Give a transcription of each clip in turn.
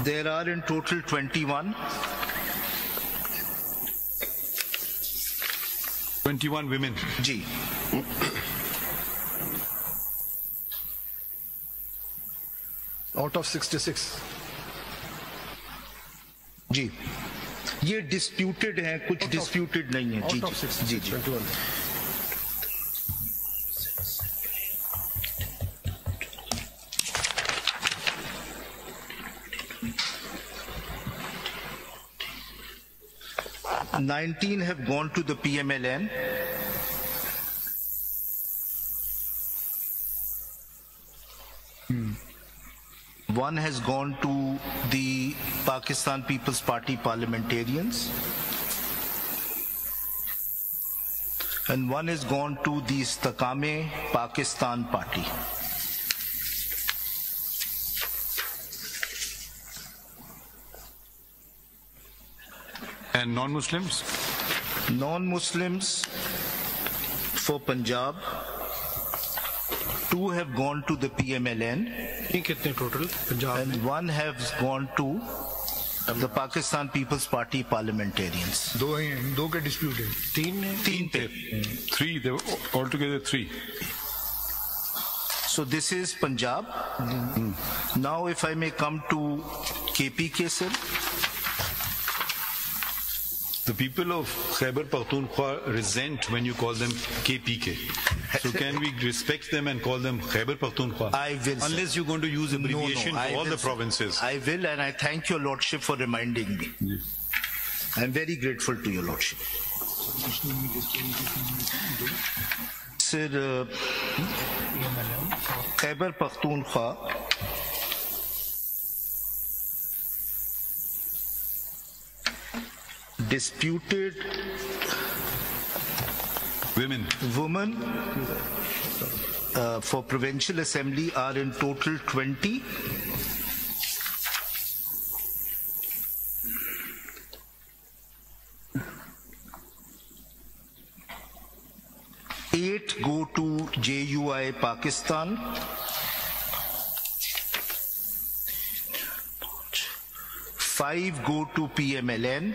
There are in total 21. 21 women. Ji. Out of 66. जी. ये disputed हैं, कुछ disputed नहीं है. जी, Out of 66. Ji, ji. 21. $19 have gone to the PMLN. One has gone to the Pakistan People's Party parliamentarians. And one has gone to the Istakame Pakistan Party. And non-Muslims? Non-Muslims for Punjab, 2 have gone to the PMLN. कितने total? Punjab And 1 has gone to the Pakistan People's Party parliamentarians. दो हैं, दो के dispute है. तीन पे. 3, they were altogether 3. So this is Punjab. Now if I may come to KPK, sir. The people of Khyber Pakhtunkhwa resent when you call them KPK. So can we respect them and call them Khyber Pakhtunkhwa? I will, sir. Unless you're going to use abbreviation No, I for all will, the sir. provinces. I will, and I thank your lordship for reminding me. Yes. I'm very grateful to your lordship. Sir, Khyber Pakhtunkhwa, disputed Women. For provincial assembly are in total 20. Eight go to JUI Pakistan. 5 go to PMLN.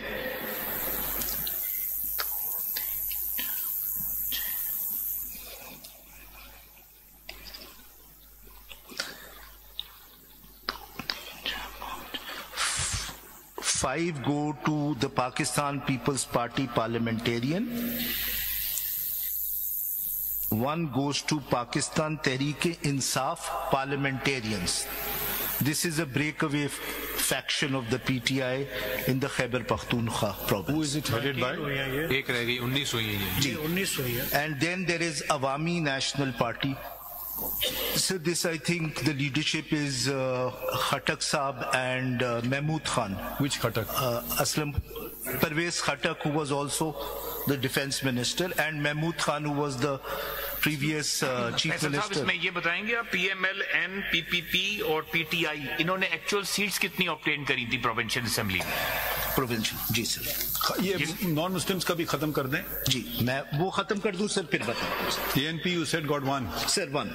Five go to the Pakistan People's Party parliamentarian. 1 goes to Pakistan Tehreek-e-Insaf parliamentarians. This is a breakaway faction of the PTI in the Khyber Pakhtunkhwa province. Who is it headed by? एक रह गई 19 हुई है ये 19 हुई है. And then there is Awami National Party. So this, I think, the leadership is Khatak Saab and Mahmood Khan. Which Khatak? Aslam Parvez Khatak, who was also the defense minister, and Mahmood Khan, who was the previous chief साहब minister. इसमें ये बताएंगे आप PMLN, PPP और PTI इन्होंने actual seats कितनी obtain करी थी प्रोविंशियल असेंबली Provincial, जी सर. ये non-Muslims का भी खत्म कर दें. जी, मैं वो खत्म कर दूं सर, फिर बताऊं. ANP you said got 1. Sir, 1.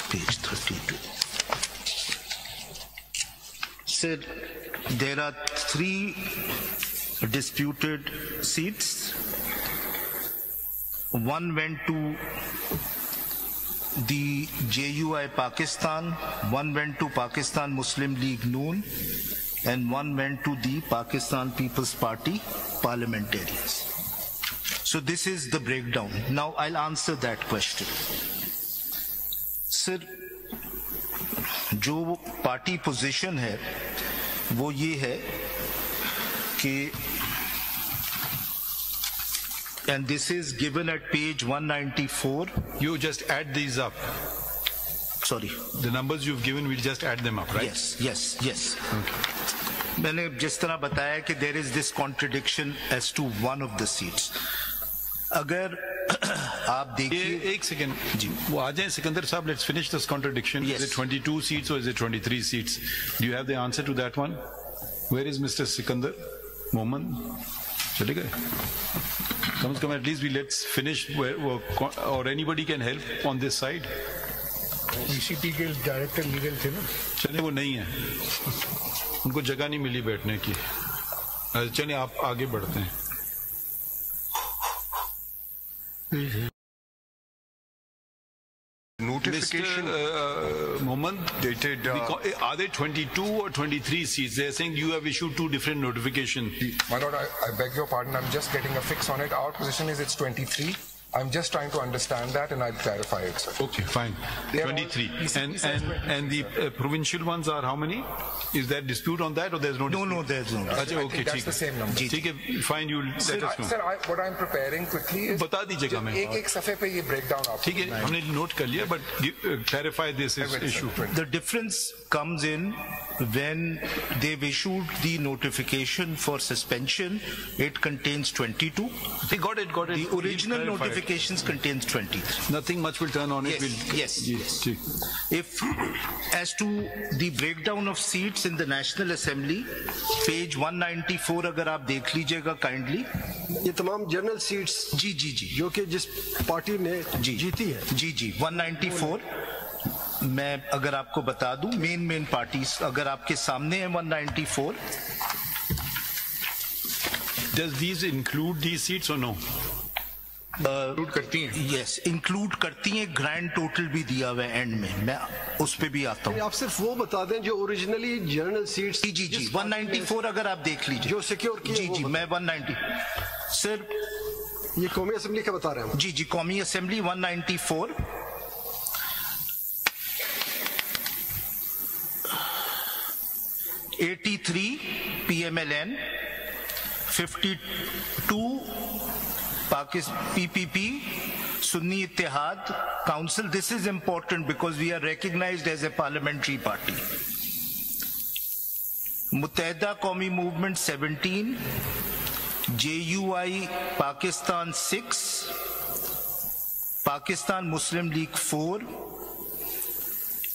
Page 32. Sir, there are 3 disputed seats. 1 went to the JUI Pakistan, 1 went to Pakistan Muslim League Noon, and 1 went to the Pakistan People's Party parliamentarians. So this is the breakdown. Now I'll answer that question. Sir, जो party position है वो ये है कि, and this is given at page 194. You just add these up. Sorry. The numbers you've given, we'll just add them up, right? Yes. Okay. मैंने जिस तरह बताया कि there is this contradiction as to one of the seats. अगर आप देखिए एक second जी वो आ जाए सिकंदर साहब, let's finish this contradiction. Yes. Is it 22 seats or is it 23 seats? Do you have the answer to that one? Where is Mr. Sikandar Mohammed? चले गए? Come on, at least let's finish, or anybody can help on this side. ECP के director legal थे ना, चले वो नहीं है, उनको जगह नहीं मिली बैठने की। चलिए आप आगे बढ़ते हैं। Notification. Mr. Mohammed, dated. Are there 22 or 23 seats? They're saying you have issued two different notifications. My lord, I beg your pardon. I'm just getting a fix on it. Our position is it's 23. I'm just trying to understand that, and I'll clarify it, sir. Okay, fine. 23. And the provincial ones are how many? Is there dispute on that, or there's no dispute? No, there's no. I think that's the same number. Okay, fine. You let us know. Sir, what I'm preparing quickly is. बता दीजिएगा मैं. एक सफ़े पे ये breakdown आपको. ठीक है, हमने note कर लिया, but clarify this issue. The difference comes in when they've issued the notification for suspension. It contains 22. They got it. The original notifications contains 23. Nothing much will turn on it. Yes. If as to the breakdown of seats in the National Assembly, page 194 अगर आप देख लीजिएगा kindly. ये तमाम general seats जी जो कि जिस party ने जीती है 194 मैं अगर आपको बता दूं मेन पार्टीज अगर आपके सामने है 194. Does these include these seats or no? Include करती हैं. यस, इंक्लूड करती हैं. ग्रैंड टोटल भी दिया हुआ है एंड में, मैं उस पे भी आता हूँ. आप सिर्फ वो बता दें जो ओरिजिनली जनरल सीट्स. जी 194 अगर आप देख लीजिए जो सिक्योर की. जी मैं 190 सर ये कौमी असेंबली का बता रहे हैं. जी कौमी assembly 194 83 PMLN 52 PPP Sunni Ittihad Council. This is important because we are recognized as a parliamentary party. Muttahida Qawmi Movement 17, JUI Pakistan 6, Pakistan Muslim League 4,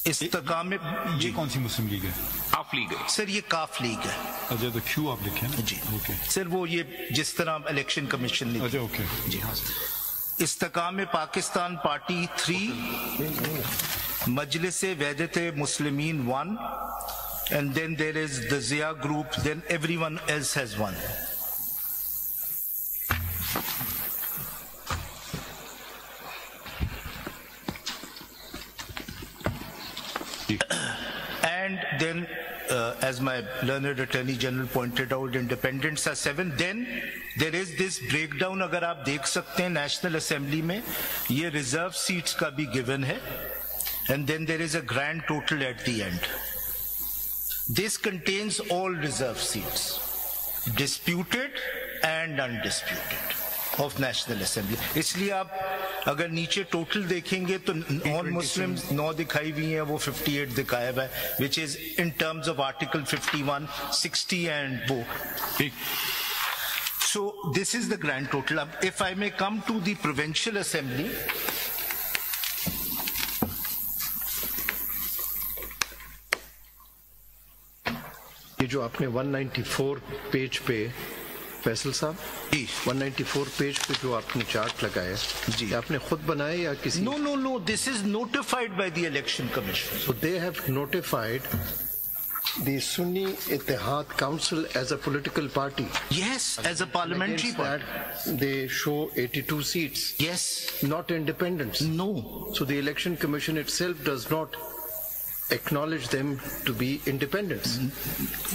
इस्तेकाम. ये कौन सी मुस्लिम लीग है? काफ लीग है सर, ये काफ लीग है. अच्छा, तो क्यों आप लिखे ना? जी ओके सर, वो ये जिस तरह इलेक्शन कमीशन ने. अच्छा ओके जी हाँ. Istehkam Pakistan party 3, Majlis Wahdat Muslimeen 1, and then there is the Zia group, then everyone else has 1. And then as my learned attorney general pointed out, independents are 7. Then there is this breakdown. अगर आप देख सकते हैं national assembly में ये reserve seats का भी given है, and then there is a grand total at the end. This contains all reserve seats, disputed and undisputed, of National Assembly. इसलिए आप अगर नीचे टोटल देखेंगे तो नॉन मुस्लिम 9 दिखाई हुई हैं, वो 58 दिखाया हुआ है, which is in terms of Article 51, 60 and वो. So this is the grand total. If I may come to the Provincial Assembly. ये जो आपने 194 पेज पे फैसल साहब 194 पेज पे जो आपने चार्ट लगाया जी, आपने खुद बनाया या किसी? No, this is notified by the election commission. So they have notified the Sunni Ittihad Council as a political party. Yes, as a parliamentary party. They show 82 seats. Yes. Not independents. No. So the election commission itself does not acknowledge them to be independents.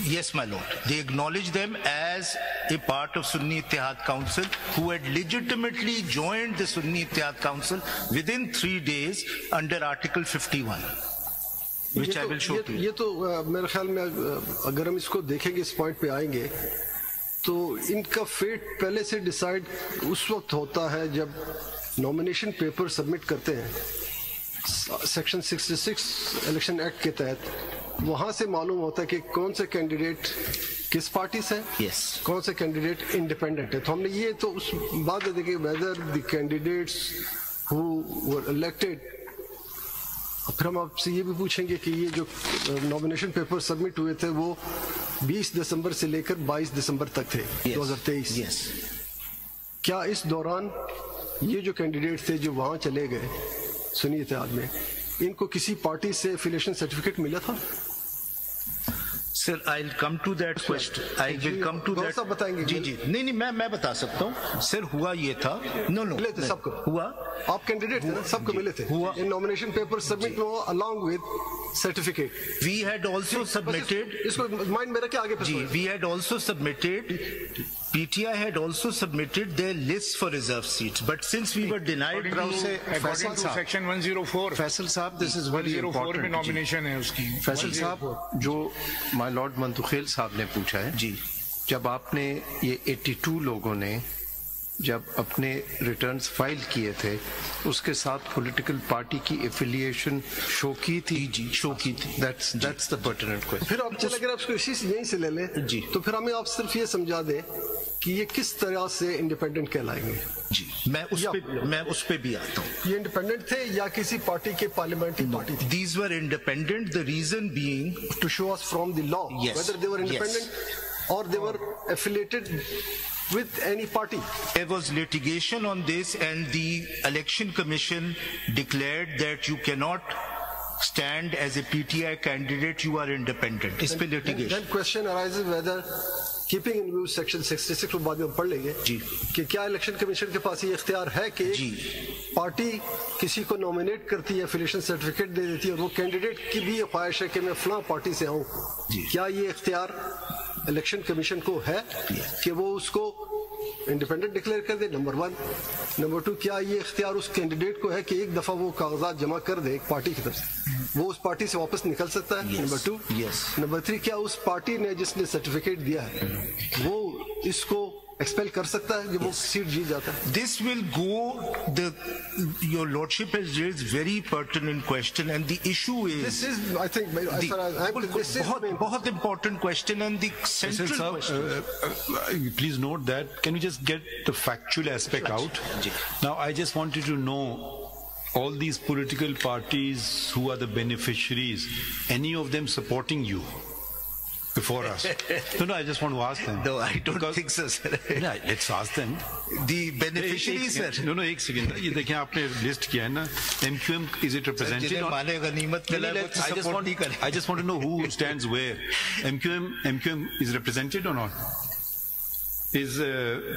Yes, my lord. They acknowledge them as a part of Sunni Ittihad Council who had legitimately joined the Sunni Ittihad Council within 3 days under Article 51. Which I will show to you. ये तो मेरे ख्याल में अगर हम इसको देखेंगे, इस पॉइंट पे आएंगे, तो इनका फेट पहले से डिसाइड उस वक्त होता है जब नॉमिनेशन पेपर सबमिट करते हैं सेक्शन 66 इलेक्शन एक्ट के तहत. वहां से मालूम होता है कि कौन से कैंडिडेट किस पार्टी से yes. कौन से कैंडिडेट इंडिपेंडेंट है. तो हमने ये तो उस बात है कि whether the candidates who were elected. फिर हम आपसे ये भी पूछेंगे कि ये जो नॉमिनेशन पेपर सबमिट हुए थे वो 20 दिसंबर से लेकर 22 दिसंबर तक थे. 2023. Yes. क्या इस दौरान ये जो कैंडिडेट थे जो वहाँ चले गए सुन्नी इत्तेहाद में, इनको किसी पार्टी से एफिलिएशन सर्टिफिकेट मिला था? Sir, I'll come to that question. I will come to that. सब बताएंगे? जी जी, नहीं मैं बता सकता हूँ. सर हुआ ये था. No. मिले थे सबको. हुआ. आप कैंडिडेट थे ना, सबको मिले थे. हुआ. In nomination paper submit along with certificate. We had also submitted. इसको माइंड में रखे आगे. जी, we had also submitted. PTI had also submitted their list for reserve seats, but since we were denied, according to section 104, Faisal साहब, this is very 104 में nomination है उसकी. फैसल साहब, जो माय लॉर्ड मंतुखेल साहब ने पूछा है, जी, जब आपने ये 82 लोगों ने जब अपने रिटर्न्स फाइल किए थे, उसके साथ पॉलिटिकल पार्टी की एफिलिएशन शो की थी? जी, शो की थी. That's the pertinent question. फिर आप चले अगर आप इसको इसी यहीं से ले लें, जी, तो फिर हमें आप सिर्फ ये समझा दें कि ये किस तरह से इंडिपेंडेंट कहलाएंगे. जी, मैं उस पे भी आता हूँ. ये इंडिपेंडेंट थे या किसी पार्टी के पार्लियामेंट्री पार्टी थी? These were independent. The reason being to show us from the law whether they were independent or they were affiliated with any party. There was litigation on this, and the election commission declared that you cannot stand as a PTI candidate, you are independent. इस पे litigation. Then question arises whether, keeping in view section 66 को बाद में पढ़ लेंगे, कि क्या election commission के पास ये इख्तियार है कि एक पार्टी किसी को नॉमिनेट करती है, एफिलिएशन सर्टिफिकेट दे देती है, और वो कैंडिडेट की भी ये ख्वाहिश है कि मैं फलां पार्टी से आऊँ. क्या ये इख्तियार इलेक्शन कमीशन को है कि वो उसको इंडिपेंडेंट डिक्लेयर कर दे? नंबर 1. नंबर 2, क्या ये इख्तियार उस कैंडिडेट को है कि एक दफा वो कागजात जमा कर दे एक पार्टी की तरफ से, वो उस पार्टी से वापस निकल सकता है? नंबर 2. नंबर 3, क्या उस पार्टी ने जिसने सर्टिफिकेट दिया है वो इसको एक्सपेल कर सकता है जब वो सीट जीत जाता है? This will go. Your lordship has raised very pertinent question, and the issue is. This is, I think, this is बहुत important question, and the central question. Please note that. Can we just get the factual aspect out? Now, I just wanted to know all these political parties who are the beneficiaries. Any of them supporting you? Before us. No, I just want to ask them. No, I don't think so, sir. Yeah, let's ask them. The beneficiaries, sir. No, एक second. ये देखें आपने list किया है ना. MQM, is it represented? I just want to know who stands where. MQM is represented or not? Is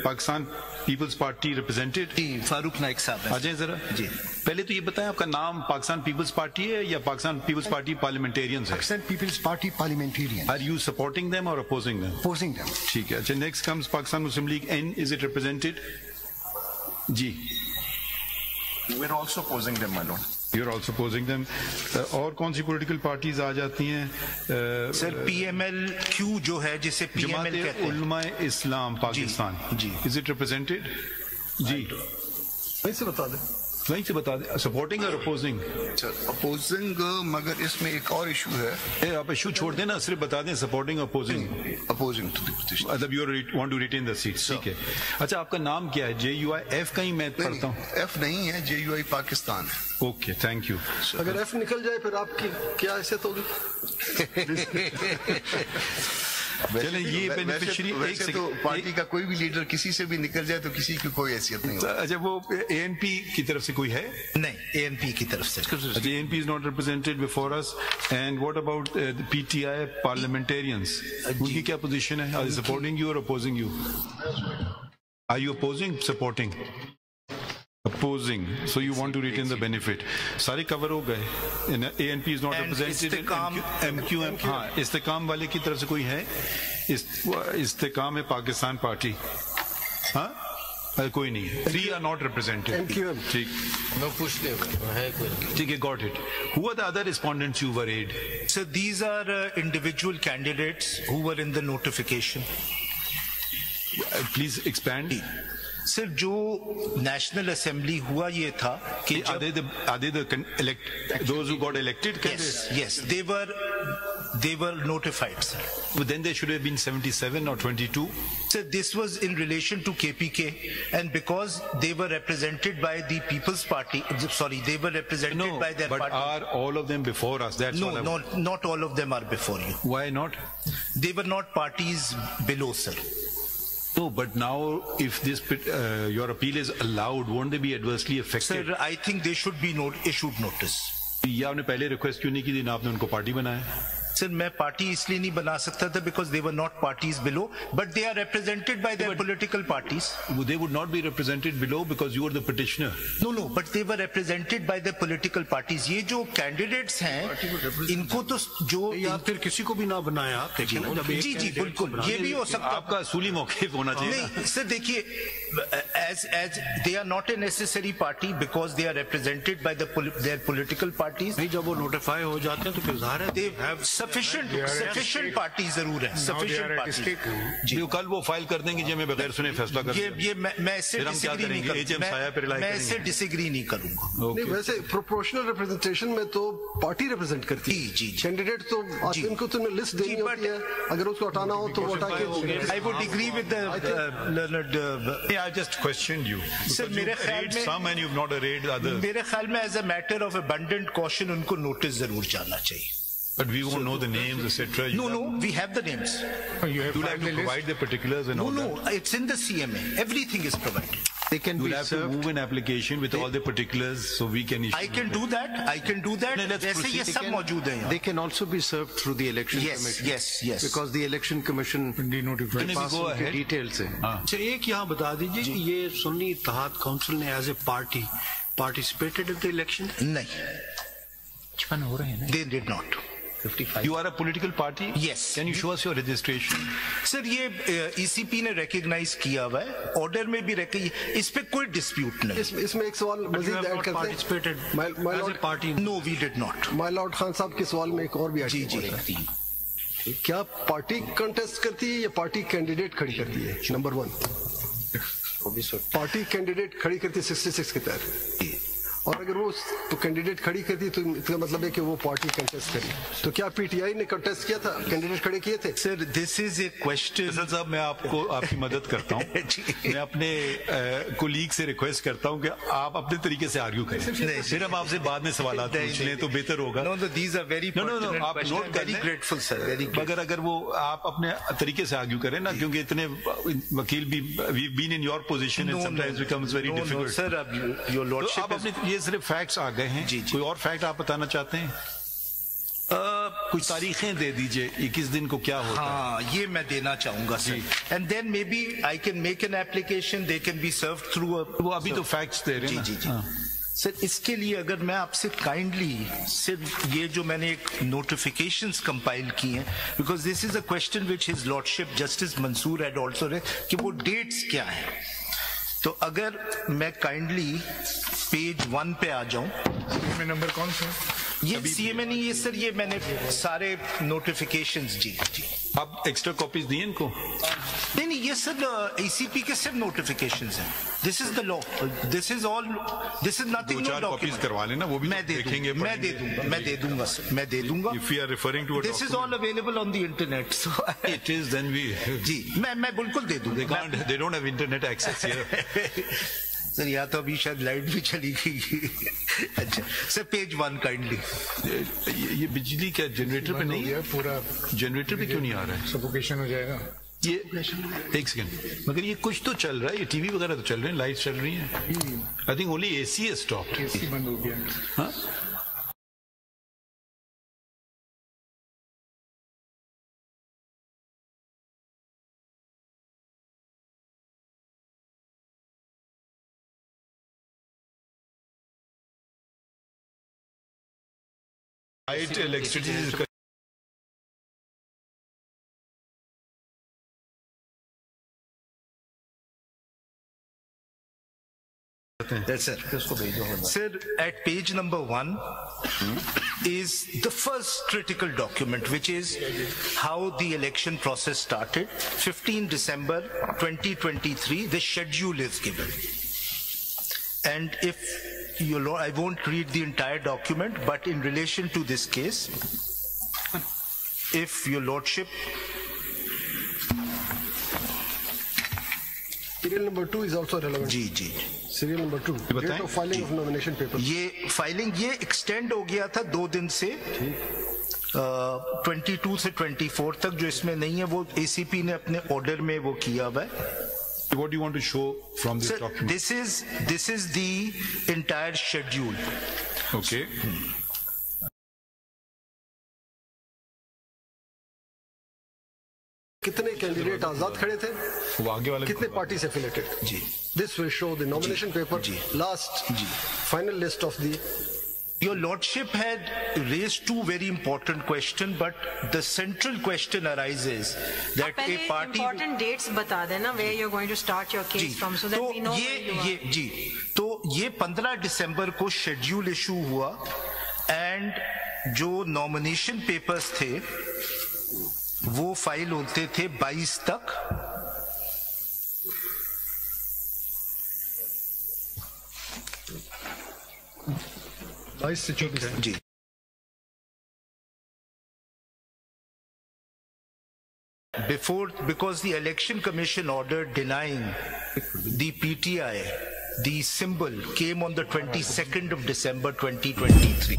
Pakistan People's Party represented? Farooq Naik साहब. आ जाए जरा. जी. पहले तो ये बताएं आपका नाम पाकिस्तान पीपल्स पार्टी है या पाकिस्तान पीपल्स पार्टी पार्लियामेंटेरियंस है? Pakistan People's Party Parliamentarian. Are you supporting them or opposing them? Opposing them. ठीक है. अच्छा, next comes Pakistan Muslim League N. Is it represented? Ji. We're also opposing them, my lord. You're also opposing them. और कौन सी political parties आ जाती हैं? Sir PML-Q जो है जिसे PML कहते हैं. उलमाए इस्लाम पाकिस्तान. जी. Is it represented? जी. वहीं से बता दें. वहीं से बता दें. Supporting or opposing? Opposing, मगर इसमें एक और इशू है. आप इशू छोड़ देना, सिर्फ बता दें supporting or opposing. Opposing to the petition. मतलब you want to retain the seats. ठीक है. अच्छा, आपका नाम क्या है? JUIF कहीं मैं पढ़ता हूँ. F नहीं है, JUI पाकिस्तान है. Okay, thank you. अगर F निकल जाए फिर आपकी क्या हैसियत होगी? चलें, ये बेनिफिशियरी वैसे तो पार्टी का कोई भी लीडर किसी से भी निकल जाए तो किसी की कोई हैसियत नहीं होती. अच्छा, वो ANP की तरफ से कोई है? नहीं, ANP की तरफ से. ANP is not represented before us. And what about the PTI parliamentarians? उनकी क्या पोजीशन है? Are they supporting you or opposing you? Are you opposing, supporting? Opposing. So you want to retain the benefit. सारे cover हो गए. ANP is not represented. MQM, हाँ, इस्तेकाम वाले की तरफ से कोई है? इस्तेकाम है पाकिस्तान पार्टी. हाँ, कोई नहीं है. 3 are not represented. MQM. ठीक. मैं पूछ ले है कोई. ठीक है, got it. Who are the other respondents you were aid? So these are individual candidates who were in the notification. Please expand. Sir जो नेशनल असेंबली हुआ ये था कि are they those who got elected? Yes, they were notified, sir. But then there should have been 77 or 22. So this was in relation to KPK, and because they were represented by the People's Party, they were represented by their party. But are all of them before us? That's not all of them are before you. Why not? They were not parties below, sir. No, but now if this your appeal is allowed, won't they be adversely affected? Sir, I think they should be issued notice. ये आपने पहले request क्यों नहीं की थी ना आपने उनको पार्टी बनाया? सर मैं पार्टी इसलिए नहीं बना सकता था because they were not parties below, but they are represented by their political parties. They would not be represented below because you were the petitioner. No, but they were represented by their political parties. ये जो candidates हैं, इनको तो जो या फिर किसी को भी ना बनाया आप देखिए ना जब जी बिल्कुल ये भी हो सकता है आपका असूली मौके होना चाहिए नहीं सर देखिए as they are not a necessary party because they are represented by their political parties. नहीं जब वो नोटिफाई हो जाते हैं तो फिर ज़ाहिर है they have sufficient party जरूर है sufficient party जी कल वो फाइल कर देंगे जी मैं बगैर सुने फैसला कर ये मैं इससे डिसएग्री नहीं करूंगा नहीं वैसे प्रोपोर्शनल रिप्रेजेंटेशन में तो पार्टी रिप्रेजेंट करती है जी कैंडिडेट तो इनको तो लिस्ट देनी होती है अगर उसको हटाना हो तो वो हटा के I would agree with the learned I just questioned you sir मेरे ख्याल में some and you've not arrayed others मेरे ख्याल में as a matter of abundant caution उनको नोटिस जरूर जाना चाहिए. But we won't know the names, etc. No, we have the names. You have to provide the particulars and all that. No, it's in the CMA. Everything is provided. They can You'll have to move an application with all the particulars so we can issue. I can do that. वैसे ये सब मौजूद है. They can also be served through the election commission. Yes. Because the election commission denotified details है. अच्छा एक यहाँ बता दीजिए कि ये सुन्नी इत्तेहाद काउंसिल ने as a party participated in the election? नहीं. हो रहे हैं ना? They did not. 55. You are a political party? Yes. Can you show us your registration? Sir ये ECP ने recognize किया हुआ है, order में भी इस पे कोई dispute नहीं. इसमें एक सवाल मज़ीद ऐड करते हैं. My lord party. No, we did not. My lord Khan साहब के सवाल में एक और भी ऐड करते हैं. क्या पार्टी कंटेस्ट करती है या पार्टी कैंडिडेट खड़ी करती है? नंबर 1 पार्टी कैंडिडेट खड़ी करती है 66 के तहत और अगर वो तो कैंडिडेट खड़ी करती तो इसका मतलब है कि वो पार्टी कंटेस्ट करी. तो क्या पीटीआई ने कंटेस्ट किया था? कैंडिडेट खड़े किए थे? Sir this is a question. Sir साहब मैं आपको आपकी मदद करता हूँ. मैं अपने कोलीग से रिक्वेस्ट करता हूँ कि आप अपने तरीके से आर्ग्यू करें. फिर हम आपसे बाद में सवाल पूछ लें तो बेहतर होगा. नो दीज आर वेरी आप नोट कर लें. Grateful sir. अगर वो आप अपने तरीके से आर्ग्यू करें ना क्योंकि इतने वकील भी we've been in your position and sometimes becomes very difficult. Sir अब योर लॉर्डशिप ये सिर्फ फैक्ट्स आ गए हैं. कोई और फैक्ट आप बताना चाहते हैं? कुछ तारीखें दे दीजिए 21 दिन को क्या होता है. हाँ ये मैं देना चाहूंगा sir. And then maybe I can make an application they can be serve through. वो अभी तो फैक्ट्स दे रहे हैं. जी. सर इसके लिए अगर मैं आपसे काइंडली सिर्फ ये जो मैंने एक नोटिफिकेशंस कंपाइल की हैं because this is a question which his lordship justice Mansoor had also raised कि वो डेट्स क्या हैं. तो अगर मैं काइंडली पेज 1 पे आ जाऊं. सीएमए नंबर कौन सा? ये सीएमए नहीं ये सर ये मैंने सारे नोटिफिकेशंस जी. आप एक्स्ट्रा कॉपीज दिए इनको? नहीं ये सर एसीपी के सिर्फ नोटिफिकेशंस हैं. This is the law. This is all. This is nothing. 2-4 copies करवा लेना वो भी देखेंगे. मैं दे दूंगा सर. मैं दे दूंगा. If we are referring to a this is all available on the internet. So it is then we. जी मैं बिल्कुल दे दूंगा. They don't have internet access here. Sir यहाँ तो अभी शायद लाइट भी चली गई. अच्छा सर पेज 1 काइंडली. ये बिजली क्या जनरेटर पे नहीं है? पूरा जनरेटर पे क्यों नहीं आ रहा है? सफोकेशन हो जाएगा. ये एक सेकंड मगर ये कुछ तो चल रहा है. ये टीवी वगैरह तो चल रहे हैं. लाइट चल रही है. आई थिंक ओनली एसी है स्टॉप. एसी बंद हो गया. हाँ Light electricity is Sir, at page number 1 is the first critical document, which is how the election process started. 15 December 2023, the schedule is given. And if you, I won't read the entire document, but in relation to this case, if your lordship. Serial number 2 is also relevant. Ji ji. Serial number 2. Date of filing of nomination papers. ये filing ये extend हो गया था 2 दिन से 22 से 24 तक. जो इसमें नहीं है वो ACP ने अपने order में वो किया हुआ है. What do you want to show from this Sir, document? this is the entire schedule. Okay. कितने कैंडिडेट आजाद खड़े थे, वो आगे वाले कितने पार्टी से एफिलेटेड. जी. This will show the nomination paper. जी. Last final list of the. Your Lordship had raised two very important questions, but the central question arises that a party. Important dates बता देना where you're going to start your case from, so that we know where you are. जी. तो ये 15 दिसंबर को schedule issue हुआ and जो nomination papers थे वो file होते थे 22 तक. जी. Because the Election Commission order denying the PTI, the symbol came on the 22nd of December 2023.